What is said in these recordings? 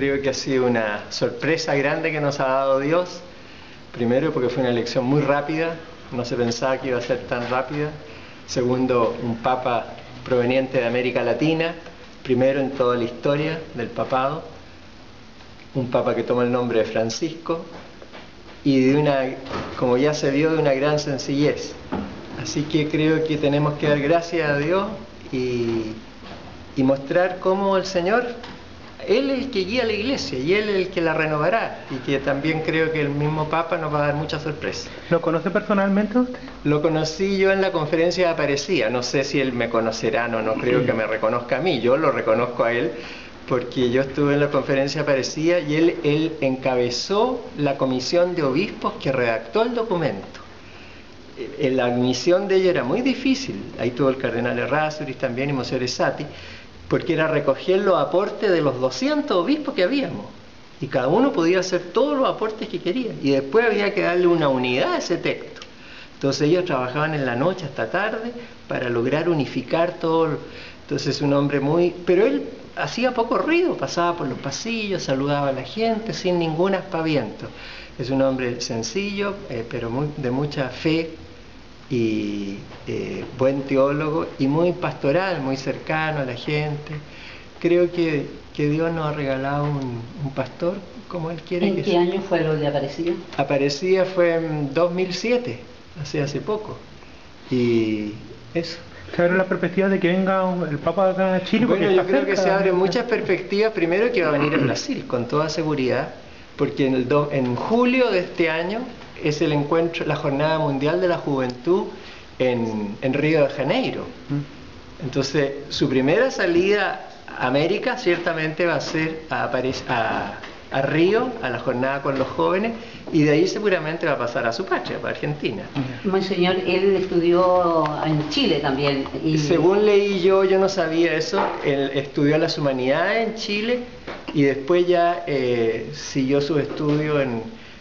creo que ha sido una sorpresa grande que nos ha dado Dios. Primero, porque fue una elección muy rápida, no se pensaba que iba a ser tan rápida. Segundo, un papa proveniente de América Latina, primero en toda la historia del papado, un papa que toma el nombre de Francisco y de una, como ya se vio, de una gran sencillez. Así que creo que tenemos que dar gracias a Dios y mostrar cómo el Señor, Él es el que guía a la iglesia y Él es el que la renovará, y que también creo que el mismo Papa nos va a dar muchas sorpresas. ¿Lo conoce personalmente usted? Lo conocí yo en la conferencia de Aparecía. No sé si Él me conocerá, no creo que me reconozca a mí, yo lo reconozco a Él, porque yo estuve en la conferencia de Aparecía y él encabezó la comisión de obispos que redactó el documento. La misión de ellos era muy difícil, ahí tuvo el cardenal Errázuriz también y Monsignor Esati, porque era recoger los aportes de los 200 obispos que habíamos, y cada uno podía hacer todos los aportes que quería, y después había que darle una unidad a ese texto. Entonces ellos trabajaban en la noche hasta tarde para lograr unificar todo. Entonces un hombre muy... pero él hacía poco ruido, pasaba por los pasillos, saludaba a la gente sin ningún aspaviento. Es un hombre sencillo, pero de mucha fe, y buen teólogo y muy pastoral, muy cercano a la gente. Creo que Dios nos ha regalado un pastor como Él quiere. ¿En qué año fue lo de Aparecida? Aparecida fue en 2007, hace poco, y eso. ¿Se abre la perspectiva de que venga el Papa acá a Chile? Bueno, yo creo que se abren muchas perspectivas. Primero, que va a venir a Brasil, con toda seguridad, porque en julio de este año es el encuentro, la Jornada Mundial de la Juventud en Río de Janeiro. Entonces, su primera salida a América ciertamente va a ser a Río, a la jornada con los jóvenes, y de ahí seguramente va a pasar a su patria, para Argentina. Monseñor, él estudió en Chile también. Según leí yo no sabía eso. Él estudió las humanidades en Chile y después ya siguió sus estudios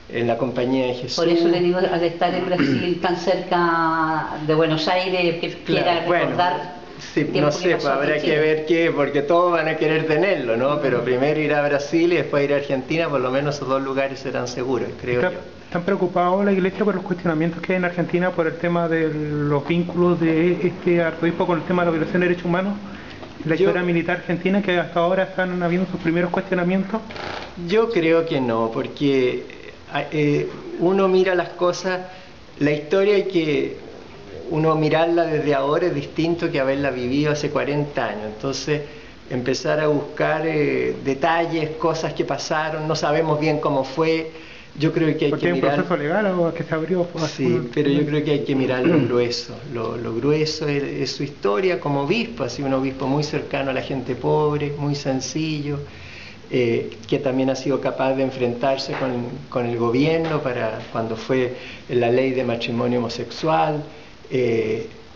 en la Compañía de Jesús. Por eso le digo, al estar en Brasil tan cerca de Buenos Aires, que quiera recordar... Bueno, sí, no sé, pues habrá que ver qué, porque todos van a querer tenerlo, ¿no? Pero primero ir a Brasil y después ir a Argentina, por lo menos esos dos lugares serán seguros, creo yo. ¿Están preocupados la Iglesia por los cuestionamientos que hay en Argentina por el tema de los vínculos de este arzobispo con el tema de la violación de derechos humanos? La historia militar argentina, que hasta ahora están habiendo sus primeros cuestionamientos. Yo creo que no, porque uno mira las cosas, la historia hay que uno mirarla desde ahora es distinto que haberla vivido hace 40 años. Entonces, empezar a buscar detalles, cosas que pasaron, no sabemos bien cómo fue. Yo creo que hay que mirar... ¿Un proceso legal o que se abrió? Sí, pero yo creo que hay que mirar lo grueso. Lo grueso es su historia como obispo, ha sido un obispo muy cercano a la gente pobre, muy sencillo, que también ha sido capaz de enfrentarse con el gobierno para cuando fue la ley de matrimonio homosexual.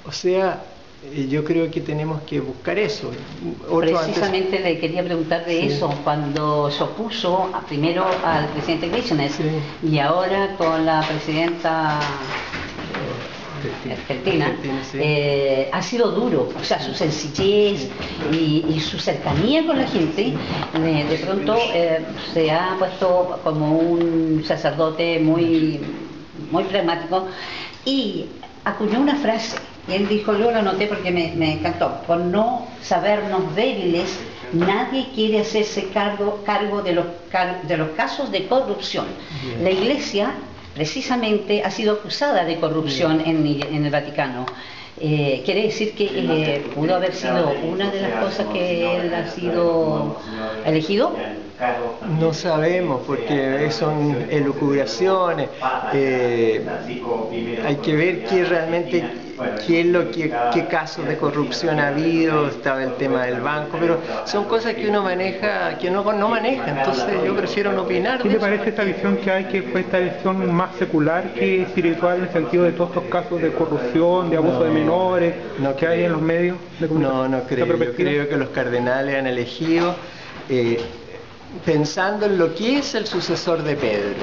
O sea, yo creo que tenemos que buscar eso. Precisamente le quería preguntar de eso, cuando se opuso primero al presidente Kirchner y ahora con la presidenta Argentina, ha sido duro, o sea, su sencillez y su cercanía con la gente, de pronto se ha puesto como un sacerdote muy pragmático, y acuñó una frase, y él dijo, yo lo anoté porque me encantó: por no sabernos débiles, nadie quiere hacerse cargo de los casos de corrupción. Bien. La Iglesia precisamente ha sido acusada de corrupción en el Vaticano. Quiere decir que pudo haber sido una de las cosas que él ha sido elegido. No sabemos, porque son elucubraciones. Hay que ver qué casos de corrupción ha habido. Estaba el tema del banco, pero son cosas que uno maneja, que no maneja. Entonces yo prefiero no opinar. ¿Qué le parece esta visión que hay, que fue esta visión más secular que espiritual, en el sentido de todos estos casos de corrupción, de abuso de menores, que hay en los medios de comunicación? No creo. Yo creo que los cardenales han elegido pensando en lo que es el sucesor de Pedro.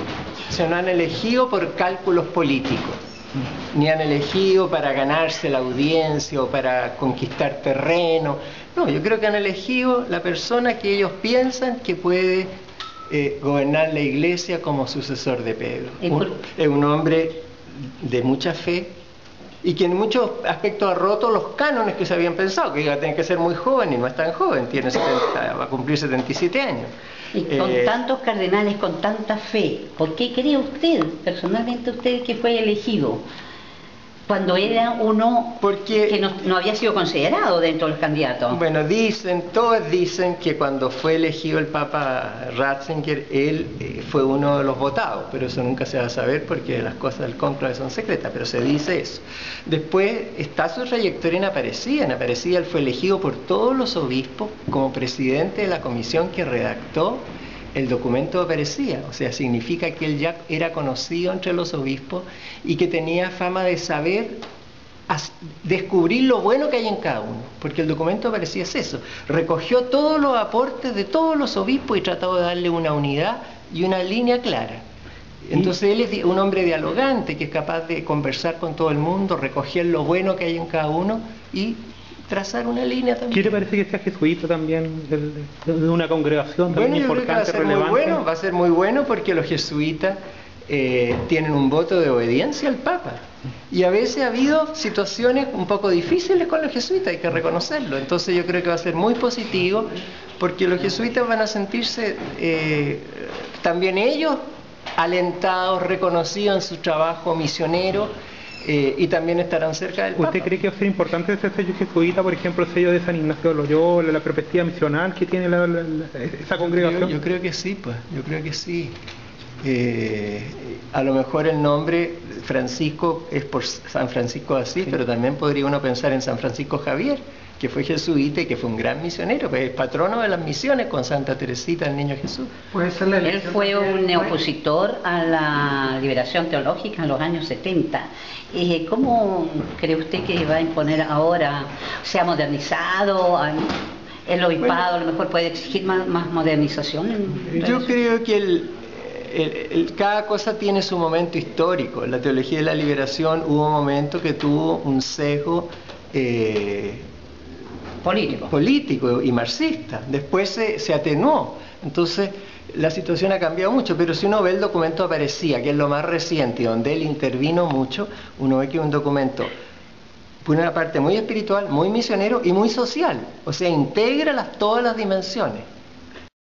O sea, no han elegido por cálculos políticos, ni han elegido para ganarse la audiencia o para conquistar terreno. No, yo creo que han elegido la persona que ellos piensan que puede gobernar la iglesia como sucesor de Pedro. Es un hombre de mucha fe y que en muchos aspectos ha roto los cánones que se habían pensado, que iba a tener que ser muy joven y no es tan joven, va a cumplir 77 años. Y con tantos cardenales, con tanta fe, ¿por qué cree usted, personalmente usted, que fue elegido? Cuando era uno que no había sido considerado dentro de los candidatos. Bueno, todos dicen que cuando fue elegido el Papa Ratzinger, él fue uno de los votados, pero eso nunca se va a saber porque las cosas del cónclave son secretas, pero se dice eso. Después está su trayectoria en Aparecida. En Aparecida él fue elegido por todos los obispos como presidente de la comisión que redactó el documento de Aparecida, o sea, significa que él ya era conocido entre los obispos y que tenía fama de saber descubrir lo bueno que hay en cada uno, porque el documento de Aparecida es eso, recogió todos los aportes de todos los obispos y trató de darle una unidad y una línea clara. Entonces él es un hombre dialogante que es capaz de conversar con todo el mundo, recoger lo bueno que hay en cada uno y trazar una línea también. ¿Qué le parece que sea jesuita también, de una congregación bueno, importante, relevante? Va a ser muy bueno porque los jesuitas tienen un voto de obediencia al Papa. Y a veces ha habido situaciones un poco difíciles con los jesuitas, hay que reconocerlo. Entonces yo creo que va a ser muy positivo porque los jesuitas van a sentirse también ellos alentados, reconocidos en su trabajo misionero. Y también estarán cerca del Papa. ¿Usted cree que va a ser importante ese sello jesuita, por ejemplo, el sello de San Ignacio de Loyola, la perspectiva misional que tiene esa congregación? Yo creo que sí, pues, yo creo que sí. A lo mejor el nombre Francisco es por San Francisco de Asís, sí, pero también podría uno pensar en San Francisco Javier, que fue jesuita y que fue un gran misionero, pues es patrono de las misiones con Santa Teresita, el Niño Jesús. Él fue un opositor a la liberación teológica en los años 70. ¿Cómo cree usted que va a imponer ahora? ¿Se ha modernizado? ¿El obispado a lo mejor puede exigir más modernización? Yo creo que cada cosa tiene su momento histórico. En la teología de la liberación hubo un momento que tuvo un sesgo político y marxista. Después se atenuó. Entonces la situación ha cambiado mucho, pero si uno ve el documento Aparecida, que es lo más reciente, donde él intervino mucho, uno ve que es un documento por una parte muy espiritual, muy misionero y muy social. O sea, integra todas las dimensiones.